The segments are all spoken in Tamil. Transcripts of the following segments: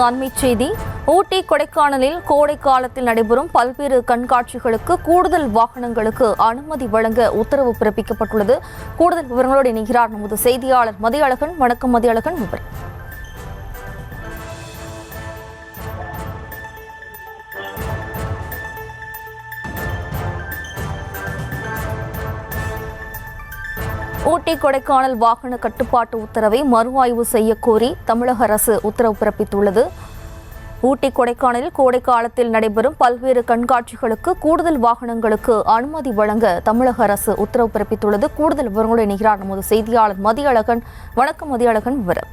அண்மை செய்தி. ஊட்டி, கொடைக்கானலில் கோடை காலத்தில் நடைபெறும் பல்வேறு கண்காட்சிகளுக்கு கூடுதல் வாகனங்களுக்கு அனுமதி வழங்க உத்தரவு பிறப்பிக்கப்பட்டுள்ளது. கூடுதல் விவரங்களோடு இணைகிறார் நமது செய்தியாளர் மதியழகன். வணக்கம் மதியழகன். விவரம். ஊட்டி, கொடைக்கானல் வாகன கட்டுப்பாட்டு உத்தரவை மறு ஆய்வு செய்யக்கோரி தமிழக அரசு உத்தரவு பிறப்பித்துள்ளது. ஊட்டி, கொடைக்கானலில் கோடை காலத்தில் நடைபெறும் பல்வேறு கண்காட்சிகளுக்கு கூடுதல் வாகனங்களுக்கு அனுமதி வழங்க தமிழக அரசு உத்தரவு பிறப்பித்துள்ளது. கூடுதல் விவரங்களோடு இணைகிறார் நமது செய்தியாளர் மதியழகன். வணக்கம் மதியழகன். விவரம்.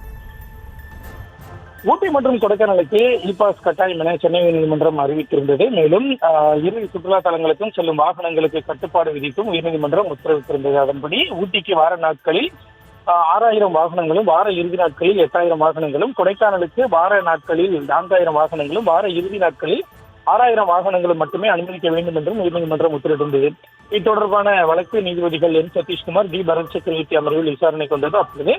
ஊட்டி மற்றும் கொடைக்கானலுக்கு இ பாஸ் கட்டாயம் என சென்னை உயர்நீதிமன்றம் அறிவித்திருந்தது. மேலும் இரு சுற்றுலா தலங்களுக்கும் செல்லும் வாகனங்களுக்கு கட்டுப்பாடு விதித்தும் உயர்நீதிமன்றம் உத்தரவிட்டிருந்தது. அதன்படி ஊட்டிக்கு வார நாட்களில் 6000 வாகனங்களும், வார இறுதி நாட்களில் 8000 வாகனங்களும், கொடைக்கானலுக்கு வார நாட்களில் 4000 வாகனங்களும், வார இறுதி நாட்களில் 6000 வாகனங்களும் மட்டுமே அனுமதிக்க வேண்டும் என்றும் உயர்நீதிமன்றம் உத்தரவிட்டிருந்தது. இது தொடர்பான வழக்கு நீதிபதிகள் என் சதீஷ்குமார், டி பரத் சக்கரவர்த்தி அமர்வில் விசாரணை கொண்டது. அப்போது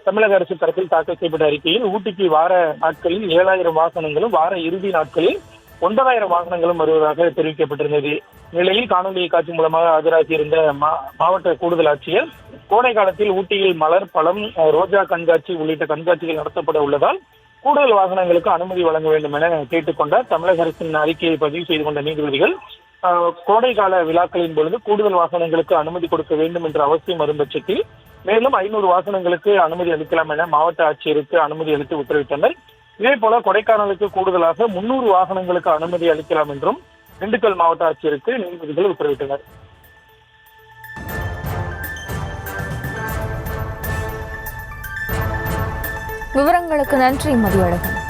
தமிழக அரசு தரப்பில் தாக்கல் செய்யப்பட்ட அறிக்கையில் ஊட்டிக்கு வார நாட்களில் 7000 வாகனங்களும், வார இறுதி நாட்களில் 9000 வாகனங்களும் வருவதாக தெரிவிக்கப்பட்டிருந்தது. நிலையில் காணொலி காட்சி மூலமாக ஆஜராகியிருந்த மாவட்ட கூடுதல் ஆட்சியர், கோடை காலத்தில் ஊட்டியில் மலர், பழம், ரோஜா கண்காட்சி உள்ளிட்ட கண்காட்சிகள் நடத்தப்பட உள்ளதால் கூடுதல் வாகனங்களுக்கு அனுமதி வழங்க வேண்டும் என கேட்டுக்கொண்டார். தமிழக அரசின் அறிக்கையை பதிவு செய்து கொண்ட நீதிபதிகள், கோடை கால விழாக்களின் பொழுது கூடுதல் வாகனங்களுக்கு அனுமதி கொடுக்க வேண்டும் என்ற அவசியம் வரும் பட்சத்தில் மேலும் 500 வாகனங்களுக்கு அனுமதி அளிக்கலாம் என மாவட்ட ஆட்சியருக்கு அனுமதி அளித்து உத்தரவிட்டனர். இதே போல கொடைக்கானலுக்கு கூடுதலாக 300 வாகனங்களுக்கு அனுமதி அளிக்கலாம் என்றும் திண்டுக்கல் மாவட்ட ஆட்சியருக்கு நீதிபதிகள் உத்தரவிட்டனர். விவரங்களுக்கு நன்றி மதியழகன்.